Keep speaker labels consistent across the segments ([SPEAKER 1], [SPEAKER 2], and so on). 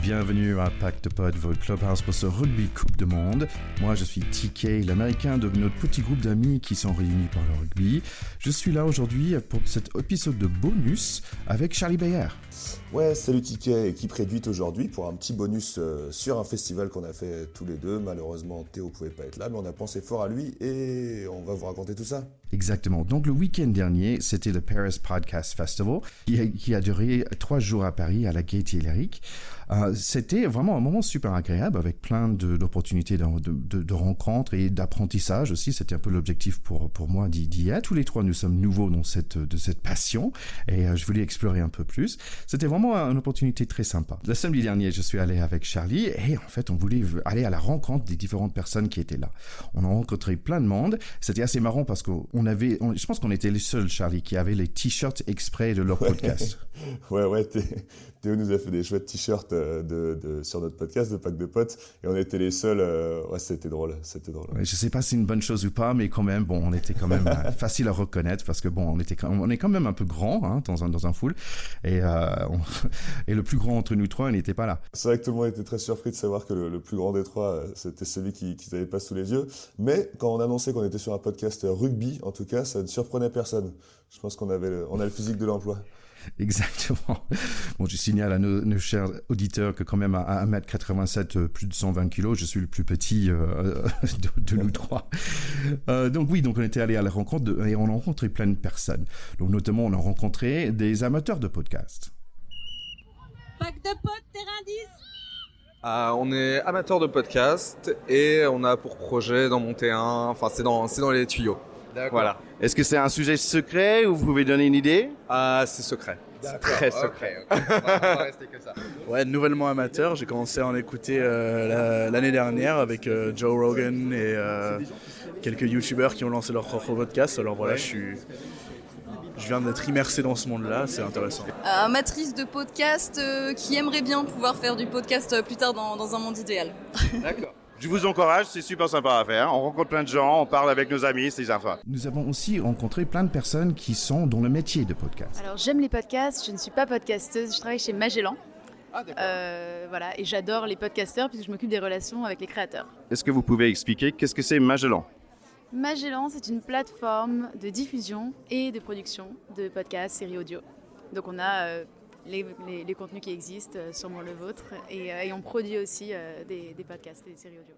[SPEAKER 1] bienvenue à Pacte Pod, votre clubhouse pour ce rugby Coupe du Monde. Moi, je suis TK, l'américain de notre petit groupe d'amis qui sont réunis par le rugby. Je suis là aujourd'hui pour cet épisode de bonus avec Charlie Bayer.
[SPEAKER 2] Ouais, salut TK, équipe réduite aujourd'hui pour un petit bonus sur un festival qu'on a fait tous les deux. Malheureusement, Théo pouvait pas être là, mais on a pensé fort à lui et on va vous raconter tout ça.
[SPEAKER 1] Exactement. Donc, le week-end dernier, c'était le Paris Podcast Festival qui a duré 3 jours à Paris, à la Gaîté Lyrique. C'était vraiment un moment super agréable avec plein d'opportunités de rencontres et d'apprentissage aussi. C'était un peu l'objectif pour moi d'y être. Tous les trois, nous sommes nouveaux dans cette passion et je voulais explorer un peu plus. C'était vraiment une opportunité très sympa. Le samedi dernier, je suis allé avec Charlie et en fait, on voulait aller à la rencontre des différentes personnes qui étaient là. On a rencontré plein de monde. C'était assez marrant parce je pense qu'on était les seuls, Charlie, qui avaient les t-shirts exprès de leur podcast.
[SPEAKER 2] Ouais, Théo nous a fait des chouettes t-shirts sur notre podcast de Pack de Potes et on était les seuls. Ouais, c'était drôle.
[SPEAKER 1] Ouais, je sais pas si c'est une bonne chose ou pas, mais quand même, on était quand même facile à reconnaître parce que on est quand même un peu grand dans un full et le plus grand entre nous trois n'était pas là.
[SPEAKER 2] C'est vrai que tout le monde était très surpris de savoir que le plus grand des trois, c'était celui qu'ils n'avaient pas sous les yeux. Mais quand on annonçait qu'on était sur un podcast rugby, en tout cas, ça ne surprenait personne. Je pense qu'on a le physique de l'emploi.
[SPEAKER 1] Exactement. Bon, je signale à nos chers auditeurs que quand même à 1m87, plus de 120 kilos, je suis le plus petit de nous trois. Donc on était allé à la rencontre et on a rencontré plein de personnes. Donc notamment, on a rencontré des amateurs de podcasts.
[SPEAKER 3] Pack de potes, terrain 10.
[SPEAKER 4] On est amateur de podcast et on a pour projet d'en monter un. Enfin, c'est dans les tuyaux.
[SPEAKER 1] D'accord.
[SPEAKER 4] Voilà.
[SPEAKER 1] Est-ce que c'est un sujet secret ou vous pouvez donner une idée ?
[SPEAKER 4] C'est secret. C'est très secret.
[SPEAKER 5] Okay. On va rester que ça. Ouais, nouvellement amateur, j'ai commencé à en écouter l'année dernière avec Joe Rogan et quelques youtubeurs qui ont lancé leur propre podcast. Alors voilà, je viens d'être immersé dans ce monde-là, c'est intéressant.
[SPEAKER 6] Amatrice de podcast qui aimerait bien pouvoir faire du podcast plus tard dans un monde idéal.
[SPEAKER 1] D'accord. Je vous encourage, c'est super sympa à faire. On rencontre plein de gens, on parle avec nos amis, c'est sympa. Nous avons aussi rencontré plein de personnes qui sont dans le métier de podcast.
[SPEAKER 7] Alors j'aime les podcasts, je ne suis pas podcasteuse, je travaille chez Magellan.
[SPEAKER 5] Ah d'accord.
[SPEAKER 7] Voilà, et j'adore les podcasteurs puisque je m'occupe des relations avec les créateurs.
[SPEAKER 1] Est-ce que vous pouvez expliquer qu'est-ce que c'est Magellan ?
[SPEAKER 7] Magellan, c'est une plateforme de diffusion et de production de podcasts, séries audio. Donc on a les contenus qui existent, sûrement le vôtre, et on produit aussi des podcasts et des séries audio.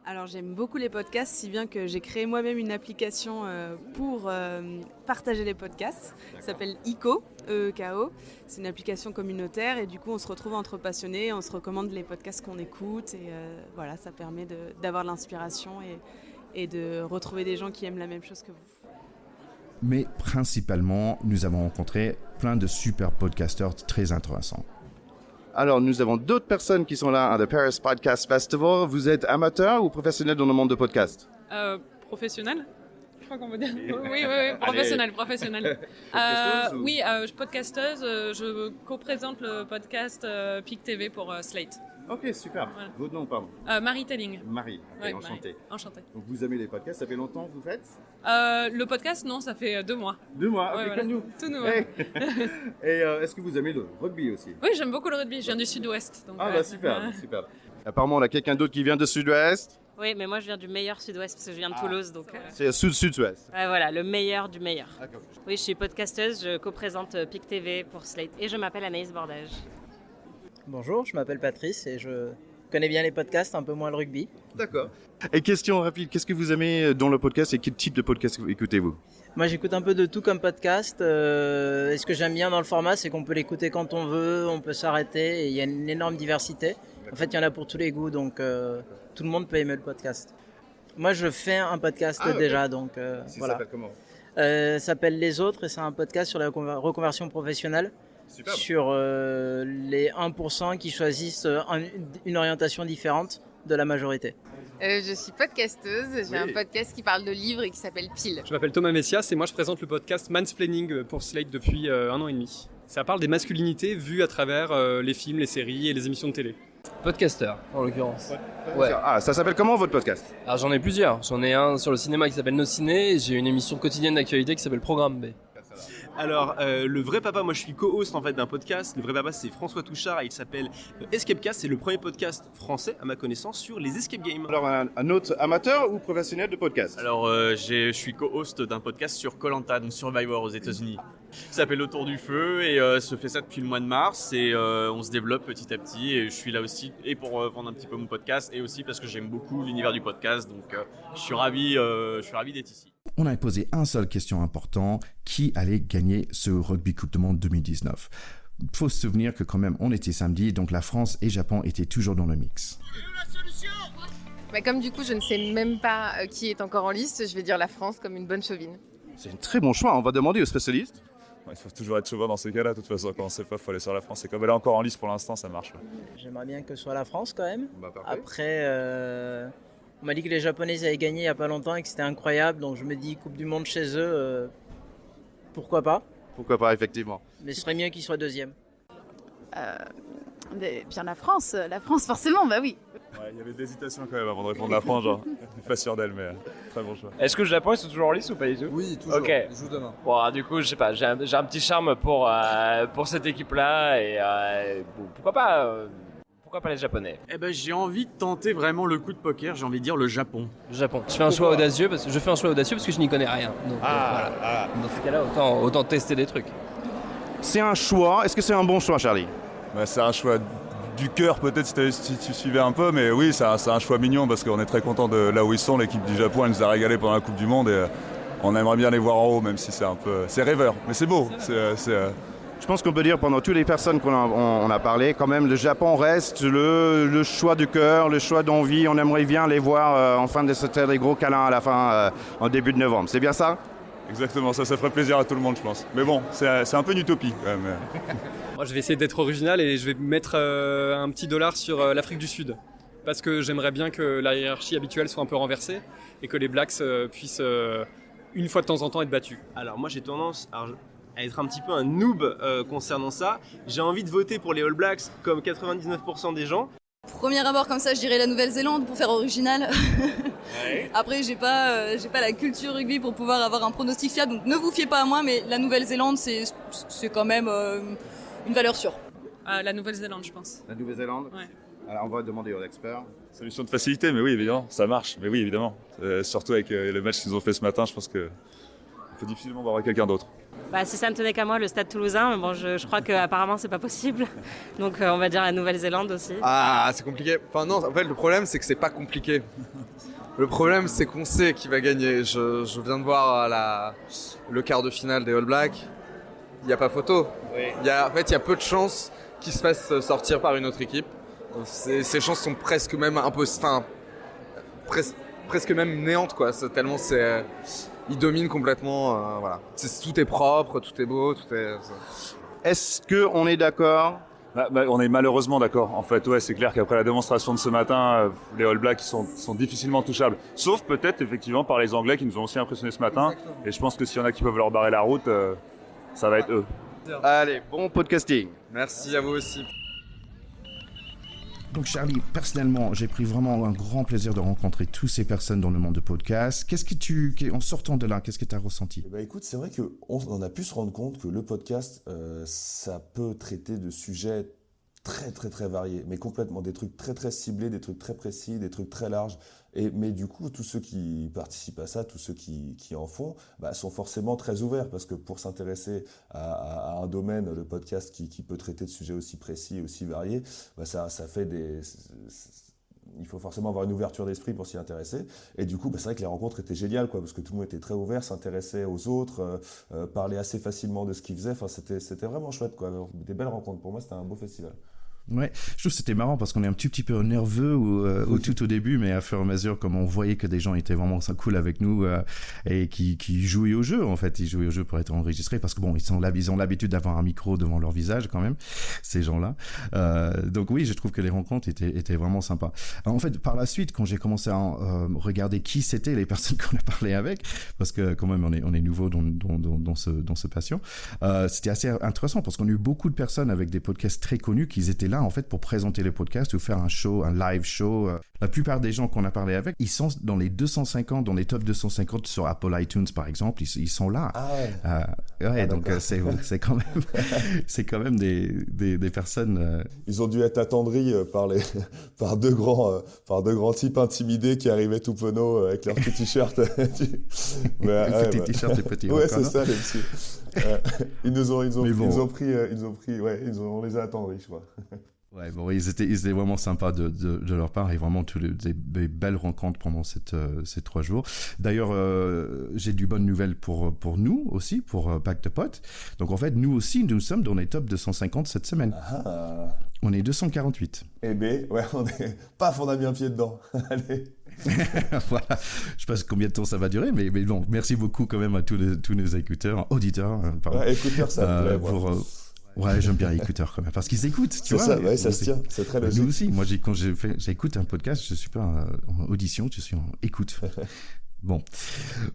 [SPEAKER 3] Alors j'aime beaucoup les podcasts, si bien que j'ai créé moi-même une application pour partager les podcasts. Ça s'appelle EKO, E-E-K-O. C'est une application communautaire et du coup on se retrouve entre passionnés, on se recommande les podcasts qu'on écoute et voilà, ça permet d'avoir de l'inspiration et de retrouver des gens qui aiment la même chose que vous.
[SPEAKER 1] Mais principalement, nous avons rencontré plein de super podcasteurs très intéressants. Alors, nous avons d'autres personnes qui sont là à The Paris Podcast Festival. Vous êtes amateur ou professionnel dans le monde de podcast ?
[SPEAKER 8] Professionnel ? Je crois qu'on peut dire. Oui, professionnel. Oui, je suis podcasteuse. Je co-présente le podcast PIC TV pour Slate.
[SPEAKER 1] Ok, super. Voilà. Votre nom, pardon ?
[SPEAKER 8] Marie Telling.
[SPEAKER 1] Marie, okay, enchantée.
[SPEAKER 8] Enchantée.
[SPEAKER 1] Donc vous aimez les podcasts, ça fait longtemps que vous faites ?
[SPEAKER 8] Le podcast, non, ça fait 2 mois.
[SPEAKER 1] 2 mois, ok,
[SPEAKER 8] ouais, voilà.
[SPEAKER 1] Comme nous.
[SPEAKER 8] Tout nouveau.
[SPEAKER 1] Hey. Et est-ce que vous aimez le rugby aussi ?
[SPEAKER 8] Oui, j'aime beaucoup le rugby, je viens du sud-ouest. Donc,
[SPEAKER 1] super. Apparemment, on a quelqu'un d'autre qui vient de sud-ouest ?
[SPEAKER 9] Oui, mais moi je viens du meilleur sud-ouest parce que je viens de Toulouse. Donc,
[SPEAKER 1] c'est sud-sud-ouest.
[SPEAKER 9] Voilà, le meilleur du meilleur.
[SPEAKER 1] D'accord.
[SPEAKER 9] Oui, je suis podcasteuse, je co-présente PIC TV pour Slate et je m'appelle Anaïs Bordage.
[SPEAKER 10] Bonjour, je m'appelle Patrice et je connais bien les podcasts, un peu moins le rugby.
[SPEAKER 1] D'accord. Et question rapide, qu'est-ce que vous aimez dans le podcast et quel type de podcast écoutez-vous ?
[SPEAKER 10] Moi j'écoute un peu de tout comme podcast. Et ce que j'aime bien dans le format, c'est qu'on peut l'écouter quand on veut, on peut s'arrêter et il y a une énorme diversité. En fait, il y en a pour tous les goûts, donc tout le monde peut aimer le podcast. Moi je fais un podcast déjà, donc voilà. Ça
[SPEAKER 1] s'appelle comment ?
[SPEAKER 10] Ça s'appelle Les Autres et c'est un podcast sur la reconversion professionnelle.
[SPEAKER 1] Superbe.
[SPEAKER 10] Sur les 1% qui choisissent une orientation différente de la majorité.
[SPEAKER 11] Je suis podcasteuse, j'ai un podcast qui parle de livres et qui s'appelle Pile.
[SPEAKER 12] Je m'appelle Thomas Messias et moi je présente le podcast Mansplaining pour Slate depuis 1 an et demi. Ça parle des masculinités vues à travers les films, les séries et les émissions de télé.
[SPEAKER 13] Podcaster, en l'occurrence.
[SPEAKER 1] Ouais. Ah, ça s'appelle comment votre podcast ?
[SPEAKER 13] Alors j'en ai plusieurs. J'en ai un sur le cinéma qui s'appelle Nos Ciné et j'ai une émission quotidienne d'actualité qui s'appelle Programme B.
[SPEAKER 14] Alors, le vrai papa, moi je suis co-host en fait d'un podcast. Le vrai papa, c'est François Touchard et il s'appelle Escapecast. C'est le premier podcast français, à ma connaissance, sur les escape games.
[SPEAKER 15] Alors, un autre amateur ou professionnel de podcast?
[SPEAKER 16] Alors, je suis co-host d'un podcast sur Koh-Lanta, donc Survivor aux États-Unis. Ça s'appelle Autour du Feu et se fait ça depuis le mois de mars et on se développe petit à petit. Et je suis là aussi et pour vendre un petit peu mon podcast et aussi parce que j'aime beaucoup l'univers du podcast. Donc, je suis ravi d'être ici.
[SPEAKER 1] On a posé une seule question importante, qui allait gagner ce Rugby Coupe du Monde 2019? Il faut se souvenir que quand même on était samedi, donc la France et Japon étaient toujours dans le mix.
[SPEAKER 11] Mais comme du coup je ne sais même pas qui est encore en liste, je vais dire la France comme une bonne chauvine.
[SPEAKER 15] C'est un très bon choix, on va demander aux spécialistes.
[SPEAKER 2] Il faut toujours être chauvin dans ces cas-là, de toute façon, quand on ne sait pas, il faut aller sur la France. Et comme elle est encore en liste pour l'instant, ça marche.
[SPEAKER 10] J'aimerais bien que ce soit la France quand même.
[SPEAKER 2] Parfait.
[SPEAKER 10] Après, on m'a dit que les Japonais avaient gagné il n'y a pas longtemps et que c'était incroyable, donc je me dis Coupe du Monde chez eux, pourquoi pas?
[SPEAKER 15] Pourquoi pas, effectivement.
[SPEAKER 10] Mais ce serait mieux qu'ils soient deuxième.
[SPEAKER 7] Bien la France forcément, bah oui.
[SPEAKER 2] Ouais, il y avait des hésitations quand même avant de répondre la France, genre. Pas sûr d'elle, mais très bon choix.
[SPEAKER 13] Est-ce que le Japon, ils sont toujours en liste ou pas du tout?
[SPEAKER 4] Oui, toujours.
[SPEAKER 13] Ok.
[SPEAKER 4] Ils jouent demain.
[SPEAKER 13] Bon, du coup, je sais pas, j'ai un petit charme pour cette équipe-là et bon, pourquoi pas les Japonais?
[SPEAKER 16] Eh ben, j'ai envie de tenter vraiment le coup de poker, j'ai envie de dire le Japon.
[SPEAKER 13] Le Japon. Je fais un choix audacieux parce que je n'y connais rien. Donc, voilà. Dans ce cas-là, autant tester des trucs.
[SPEAKER 15] C'est un choix, est-ce que c'est un bon choix, Charlie?
[SPEAKER 2] C'est un choix du cœur peut-être si tu suivais un peu, mais oui, c'est un choix mignon parce qu'on est très content de là où ils sont. L'équipe du Japon, elle nous a régalé pendant la Coupe du Monde et on aimerait bien les voir en haut, même si c'est rêveur, mais c'est beau.
[SPEAKER 15] Je pense qu'on peut dire pendant toutes les personnes qu'on a parlé, quand même, le Japon reste le choix du cœur, le choix d'envie. On aimerait bien les voir en fin de cette des gros câlins à la fin, en début de novembre. C'est bien ça?
[SPEAKER 2] Exactement, ça ferait plaisir à tout le monde, je pense. Mais bon, c'est un peu une utopie quand même.
[SPEAKER 12] Moi, je vais essayer d'être original et je vais mettre un petit $1 sur l'Afrique du Sud. Parce que j'aimerais bien que la hiérarchie habituelle soit un peu renversée et que les Blacks puissent, une fois de temps en temps, être battus.
[SPEAKER 14] Alors moi j'ai tendance à être un petit peu un noob concernant ça. J'ai envie de voter pour les All Blacks comme 99% des gens.
[SPEAKER 6] Premier abord comme ça, je dirais la Nouvelle-Zélande pour faire original.
[SPEAKER 14] Ouais.
[SPEAKER 6] Après, j'ai pas la culture rugby pour pouvoir avoir un pronostic fiable, donc ne vous fiez pas à moi, mais la Nouvelle-Zélande, c'est quand même une valeur sûre.
[SPEAKER 8] La Nouvelle-Zélande, je pense.
[SPEAKER 15] La Nouvelle-Zélande?
[SPEAKER 8] Ouais.
[SPEAKER 15] Alors on va demander aux experts.
[SPEAKER 2] Solution de facilité, mais oui, évidemment, ça marche. Mais oui, évidemment. Surtout avec le match qu'ils ont fait ce matin, je pense que on peut difficilement voir quelqu'un d'autre.
[SPEAKER 9] Si ça ne tenait qu'à moi, le Stade Toulousain, mais bon, je crois qu'apparemment c'est pas possible. Donc on va dire la Nouvelle-Zélande aussi.
[SPEAKER 4] Ah, c'est compliqué. Enfin non, en fait le problème c'est que c'est pas compliqué. Le problème c'est qu'on sait qui va gagner. Je viens de voir le quart de finale des All Blacks. Il n'y a pas photo. Oui. Il y a peu de chances qu'ils se fassent sortir par une autre équipe. Ces chances sont presque même impossibles. Enfin, presque même néantes quoi. Tellement ils dominent complètement. Voilà. Tout est propre, tout est beau, tout est.
[SPEAKER 15] Est-ce qu'on est d'accord?
[SPEAKER 2] On est malheureusement d'accord. En fait, ouais, c'est clair qu'après la démonstration de ce matin, les All Blacks sont difficilement touchables. Sauf peut-être effectivement par les Anglais qui nous ont aussi impressionnés ce matin. Exactement. Et je pense que s'il y en a qui peuvent leur barrer la route, ça va être eux.
[SPEAKER 15] Allez, bon podcasting.
[SPEAKER 4] Merci à vous aussi.
[SPEAKER 1] Donc Charlie, personnellement, j'ai pris vraiment un grand plaisir de rencontrer toutes ces personnes dans le monde de podcast. En sortant de là, qu'est-ce que tu as ressenti?
[SPEAKER 2] Écoute, c'est vrai qu'on a pu se rendre compte que le podcast, ça peut traiter de sujets très très très variés, mais complètement des trucs très très ciblés, des trucs très précis, des trucs très larges. Mais du coup, tous ceux qui participent à ça, tous ceux qui en font, sont forcément très ouverts parce que pour s'intéresser à un domaine, le podcast qui peut traiter de sujets aussi précis, aussi variés, ça fait il faut forcément avoir une ouverture d'esprit pour s'y intéresser. Et du coup, c'est vrai que les rencontres étaient géniales, parce que tout le monde était très ouvert, s'intéressait aux autres, parlait assez facilement de ce qu'ils faisaient. Enfin, c'était vraiment chouette, des belles rencontres. Pour moi, c'était un beau festival.
[SPEAKER 1] Ouais, je trouve que c'était marrant parce qu'on est un petit peu nerveux tout au début, mais à fur et à mesure, comme on voyait que des gens étaient vraiment cool avec nous et qui jouaient au jeu, en fait, ils jouaient au jeu pour être enregistrés parce que bon, ils ont l'habitude d'avoir un micro devant leur visage quand même, ces gens-là. Donc oui, je trouve que les rencontres étaient vraiment sympas. Alors, en fait, par la suite, quand j'ai commencé à regarder qui c'était les personnes qu'on a parlé avec, parce que quand même on est nouveau dans ce passion, c'était assez intéressant parce qu'on a eu beaucoup de personnes avec des podcasts très connus qui étaient là là en fait pour présenter le podcast ou faire un live show. La plupart des gens qu'on a parlé avec, ils sont dans les 250, dans les top 250 sur Apple iTunes par exemple, ils sont là. Donc c'est quand même des personnes.
[SPEAKER 2] Ils ont dû être attendris par deux grands types intimidés qui arrivaient tout penauds avec leurs petits t-shirts.
[SPEAKER 1] Petits t-shirts et petits.
[SPEAKER 2] Ouais, c'est ça les petits. On les a attendris, je crois.
[SPEAKER 1] Ouais, bon, ils étaient vraiment sympas de leur part et vraiment des belles rencontres pendant ces 3 jours. D'ailleurs, j'ai du bonnes nouvelles pour nous aussi, pour Pack de Potes. Donc en fait, nous aussi, nous sommes dans les top 250 cette semaine. On est 248.
[SPEAKER 2] Eh bien, ouais, on a mis un pied dedans. Allez.
[SPEAKER 1] Voilà. Je sais pas combien de temps ça va durer, mais bon, merci beaucoup quand même à tous nos auditeurs.
[SPEAKER 2] Écouteurs, ça me plaît.
[SPEAKER 1] Ouais, j'aime bien écouteurs quand même, parce qu'ils écoutent, tu vois.
[SPEAKER 2] C'est ça, ouais, ça se tient, c'est très logique.
[SPEAKER 1] Nous aussi, moi quand j'écoute un podcast, je suis pas en audition, je suis en écoute. Bon,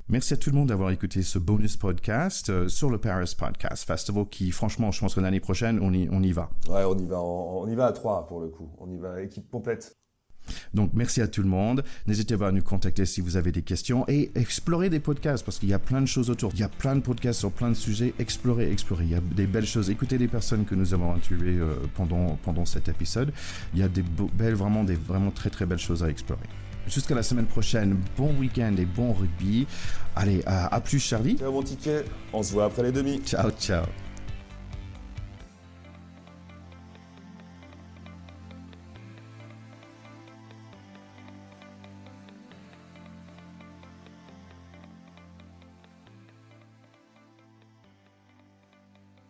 [SPEAKER 1] merci à tout le monde d'avoir écouté ce bonus podcast sur le Paris Podcast Festival qui, franchement, je pense que l'année prochaine, on y va.
[SPEAKER 2] Ouais, on y va à 3 pour le coup, on y va équipe complète.
[SPEAKER 1] Donc, merci à tout le monde. N'hésitez pas à nous contacter si vous avez des questions et explorez des podcasts parce qu'il y a plein de choses autour. Il y a plein de podcasts sur plein de sujets. Explorez. Il y a des belles choses. Écoutez les personnes que nous avons interviewées pendant cet épisode. Il y a des vraiment très très belles choses à explorer. Jusqu'à la semaine prochaine. Bon week-end et bon rugby. Allez, à plus Charlie.
[SPEAKER 2] Ciao mon ticket. On se voit après les demi.
[SPEAKER 1] Ciao.